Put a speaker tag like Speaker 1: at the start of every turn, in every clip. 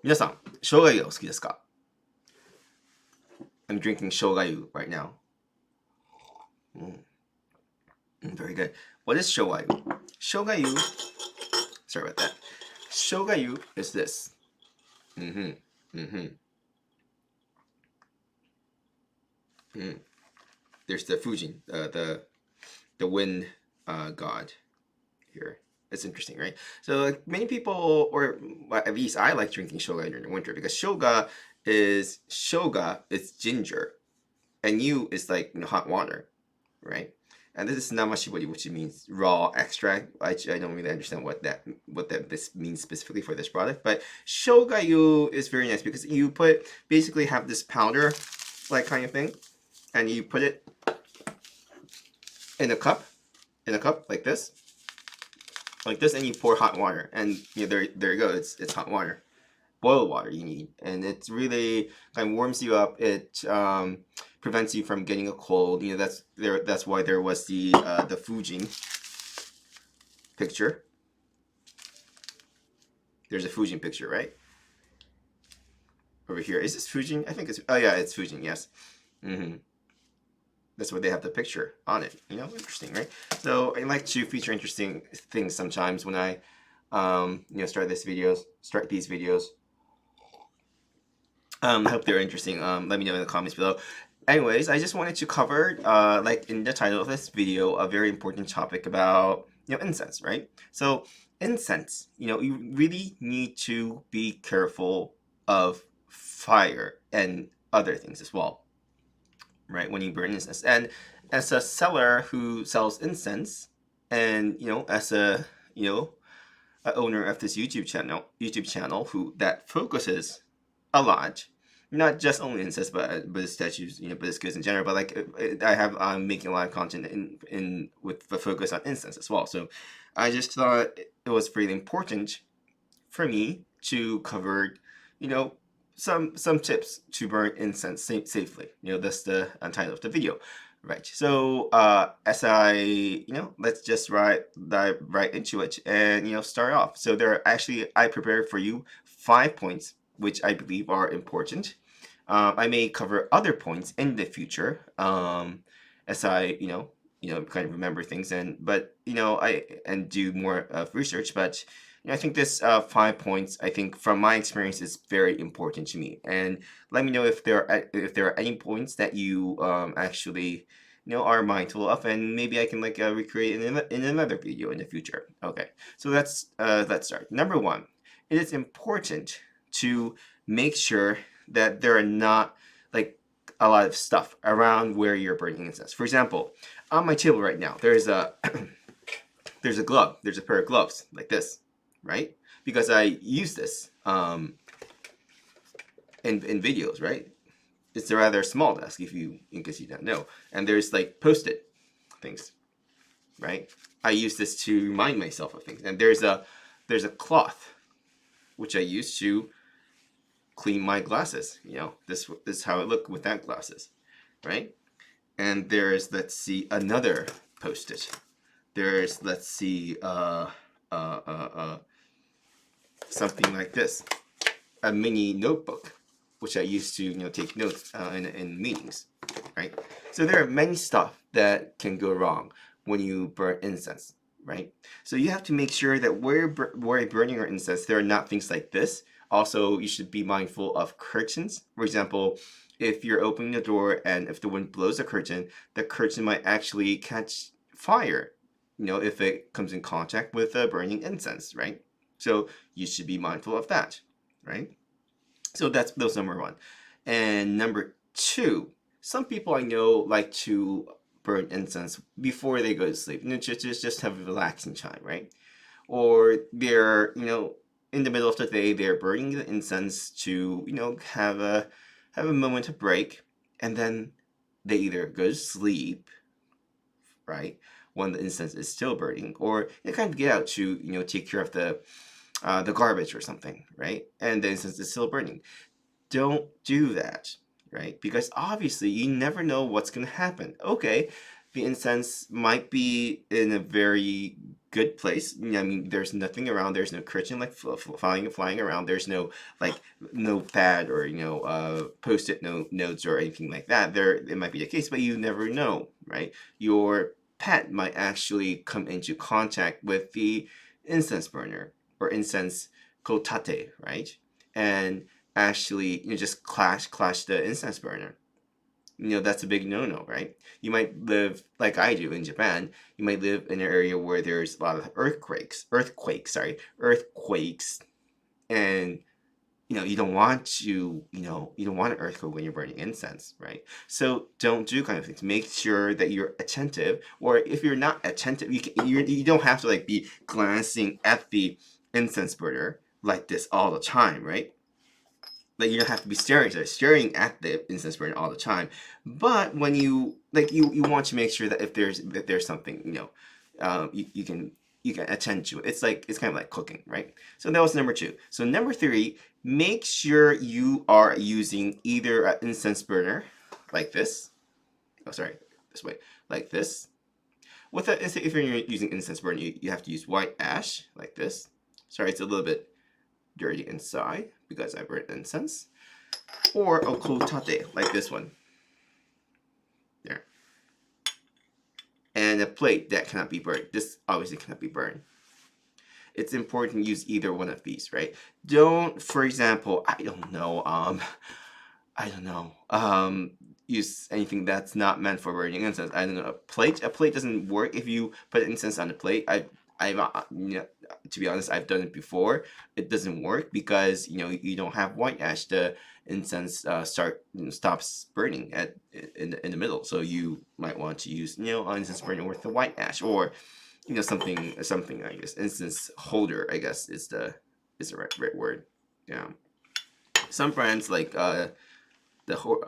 Speaker 1: 皆さん、生姜湯お好きですか？ I'm drinking 生姜湯 right now. Mm, very good. What is 生姜湯? 生姜湯, sorry about that. 生姜湯 is this. Mm-hmm. Mm-hmm. Mm. There's the Fujin, the wind god here. It's interesting, right? So like, many people, or at least I like drinking shoga during the winter because shoga is ginger, and yu is like hot water, right? And this is namashibori, which means raw extract. I don't really understand what that this means specifically for this product, but shogayu is very nice because you basically have this powder like kind of thing, and you put it in a cup, like this, and you pour hot water, and there you go. It's hot water, boiled water you need, and it's really kind of warms you up. It prevents you from getting a cold. That's why there was the Fujin picture. There's a Fujin picture, right? Over here. Is this Fujin? I think it's. Oh yeah, it's Fujin. Yes. Mm-hmm. That's why they have the picture on it. Interesting, right? So I like to feature interesting things sometimes when I, start these videos. I hope they're interesting. Let me know in the comments below. Anyways, I just wanted to cover, like in the title of this video, a very important topic about, incense, right? So incense, you really need to be careful of fire and other things as well, right? When you burn incense. And as a seller who sells incense, and, as a owner of this YouTube channel that focuses a lot, not just only incense, but statues, Buddhist goods in general. But like I have, I'm making a lot of content in with the focus on incense as well. So I just thought it was really important for me to cover, you know, some tips to burn incense safely. That's the title of the video. Right. So as let's just dive right into it and start off. So I prepared for you 5 points which I believe are important. I may cover other points in the future as I kind of remember things and do more of research. But I think this 5 points, I think from my experience, is very important to me. And let me know if there are any points that you actually are mindful of, and maybe I can recreate in another video in the future. Okay, so let's start. Number one, it is important to make sure that there are not like a lot of stuff around where you're burning incense. For example, on my table right now, there's a there's a pair of gloves like this, right? Because I use this in videos, right? It's a rather small desk in case you don't know. And there's like post-it things, right? I use this to remind myself of things. And there's a cloth which I use to clean my glasses. This is how it looked without glasses, right? And there's, let's see, another post-it. There's, let's see, something like this, a mini notebook, which I use to take notes in meetings, right? So there are many stuff that can go wrong when you burn incense, right? So you have to make sure that where you're burning your incense, there are not things like this. Also, you should be mindful of curtains. For example, if you're opening the door and if the wind blows the curtain might actually catch fire, if it comes in contact with burning incense, right? So you should be mindful of that, right? So that's number one. And number two, some people I know like to burn incense before they go to sleep. Just have a relaxing time, right? Or they're, in the middle of the day, they're burning the incense to, have a moment of break, and then they either go to sleep, right, when the incense is still burning, or they kind of get out to, take care of the garbage or something, right? And the incense is still burning. Don't do that, right? Because obviously you never know what's going to happen. Okay, the incense might be in a very good place. I mean, there's nothing around. There's no curtain like flying around. There's no like no pad or post-it notes or anything like that. There it might be the case, but you never know, right? Your pet might actually come into contact with the incense burner or incense kotate, right? And actually, just clash the incense burner. That's a big no-no, right? You might live like I do in Japan. You might live in an area where there's a lot of earthquakes, and you don't want you don't want an earthquake when you're burning incense, right? So don't do kind of things. Make sure that you're attentive, or if you're not attentive, you don't have to like be glancing at the incense burner like this all the time, right? Like you don't have to be staring at the incense burner all the time. But when you want to make sure that if there's something, you can attend to it. It's kind of like cooking, right? So that was number 2. So number 3, make sure you are using either an incense burner like this. Oh, sorry, this way, like this. If you're using incense burner, you have to use white ash like this. Sorry, it's a little bit dirty inside because I burnt incense, or a kotate like this one there, and a plate that cannot be burned. This obviously cannot be burned. It's important to use either one of these, right? Don't, for example, I don't know, use anything that's not meant for burning incense. I don't know, a plate. A plate doesn't work if you put incense on a plate. To be honest, I've done it before. It doesn't work because you don't have white ash. The incense stops burning in the middle. So you might want to use an incense burner with the white ash, or something I guess incense holder, I guess is the right word. Yeah. Some brands like the Horn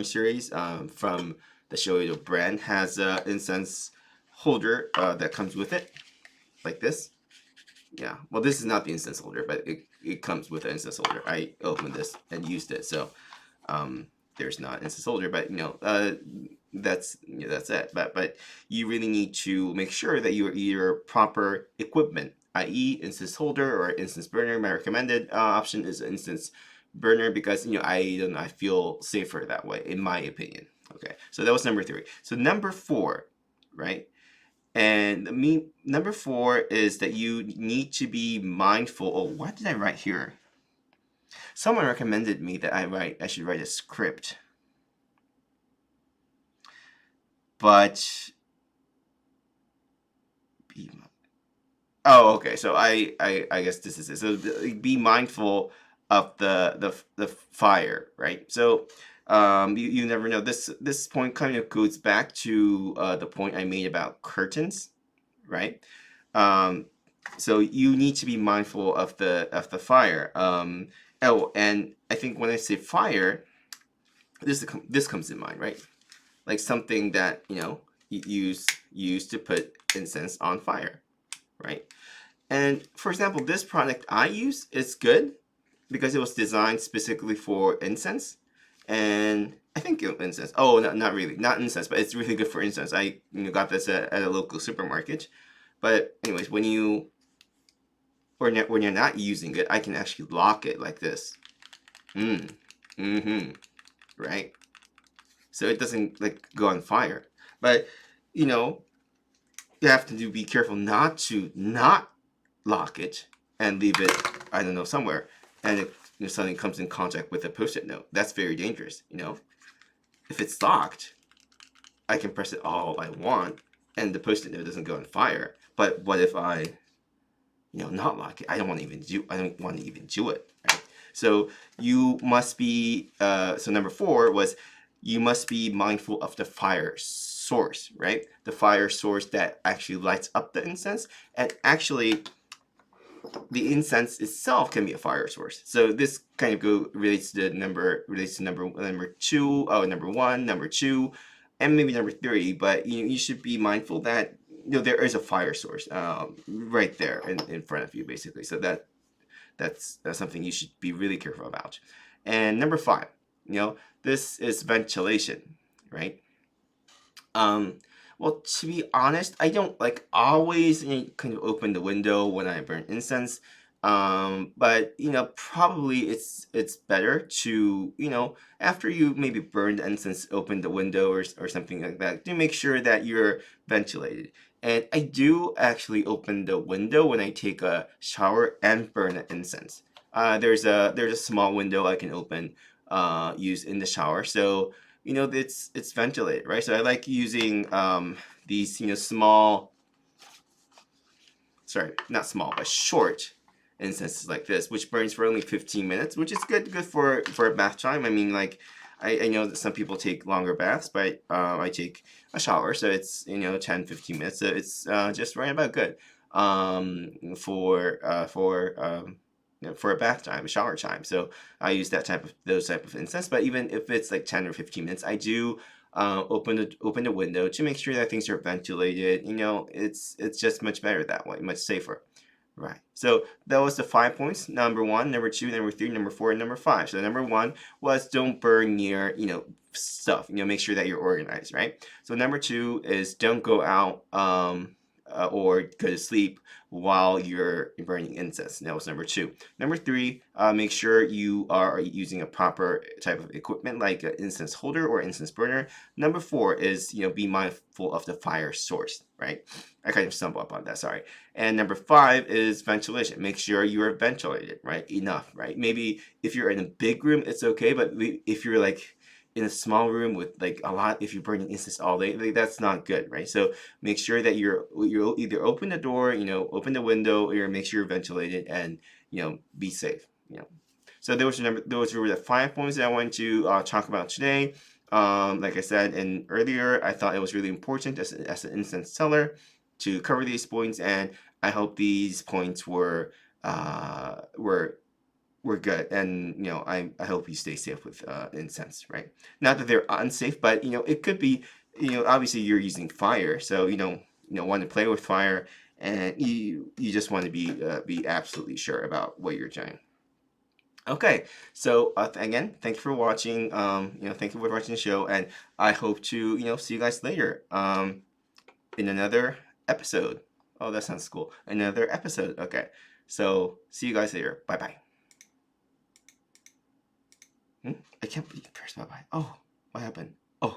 Speaker 1: series from the Shoyo brand has a incense holder that comes with it, like this. Yeah, well, this is not the incense holder, but it comes with an incense holder. I opened this and used it, so there's not an incense holder, but that's it. But you really need to make sure that your proper equipment, i.e. incense holder or incense burner. My recommended option is incense burner because I feel safer that way, in my opinion. Okay, so that was number 3. So number 4, right? And number 4 is that you need to be mindful. Oh, what did I write here? Someone recommended me that I should write a script. But okay. So I guess this is it. So be mindful of the fire, right? So you never know. This point kind of goes back to the point I made about curtains, right? So you need to be mindful of the fire. And I think when I say fire, this comes in mind, right? Like something that you use to put incense on fire, right? And for example, this product I use is good because it was designed specifically for incense, and I think incense. Oh, not really, not incense, but it's really good for incense. I got this at a local supermarket. But anyways, when you're not using it, I can actually lock it like this. Right? So it doesn't like go on fire. But you have to be careful not to not lock it and leave it, I don't know, somewhere, and it suddenly comes in contact with a post-it note. That's very dangerous. If it's locked, I can press it all I want, and the post-it note doesn't go on fire. But what if I, not lock it? I don't want to even do it. Right? So you must be. So number 4 was you must be mindful of the fire source, right? The fire source that actually lights up the incense, and actually the incense itself can be a fire source. So this kind of relates to number 2, number 1, number 2, and maybe number 3. But you should be mindful that there is a fire source right there in front of you, basically. So that's something you should be really careful about. And number 5, this is ventilation, right? Well, to be honest, I don't like always kind of open the window when I burn incense. But probably it's better to, after you maybe burn the incense, open the window or something like that to make sure that you're ventilated. And I do actually open the window when I take a shower and burn the incense. There's a small window I can open, use in the shower. So it's ventilated, right? So I like using these small, sorry, not small, but short incenses like this, which burns for only 15 minutes, which is good for a bath time. I mean, like, I know that some people take longer baths, but I take a shower, so it's 10-15 minutes, so it's just right about good for a bath time, a shower time. So I use those type of incense. But even if it's like 10 or 15 minutes, I do open the window to make sure that things are ventilated. It's just much better that way, much safer. Right. So that was the 5 points. Number one, number two, number three, number four, and number five. So number one was don't burn near, stuff. Make sure that you're organized, right? So number two is don't go out or go to sleep while you're burning incense. That was number two. Number three, make sure you are using a proper type of equipment like an incense holder or incense burner. Number four is, be mindful of the fire source, right? I kind of stumbled upon that, sorry. And number five is ventilation. Make sure you are ventilated, right? Enough, right? Maybe if you're in a big room, it's okay, but if you're like in a small room with like a lot, if you're burning incense all day, like, that's not good, right? So make sure that you're either open the door, open the window, or make sure you're ventilated and be safe. So those were the 5 points that I wanted to talk about today. Like I said earlier, I thought it was really important as an incense seller to cover these points, and I hope these points were good, and I hope you stay safe with incense, right? Not that they're unsafe, but it could be, obviously you're using fire, so want to play with fire, and you just want to be absolutely sure about what you're doing. Okay, so again, thank you for watching. Thank you for watching the show, and I hope to see you guys later in another episode. Oh, that sounds cool. Another episode. Okay, so see you guys later. Bye bye. I can't believe you pressed bye bye. Oh, what happened? Oh.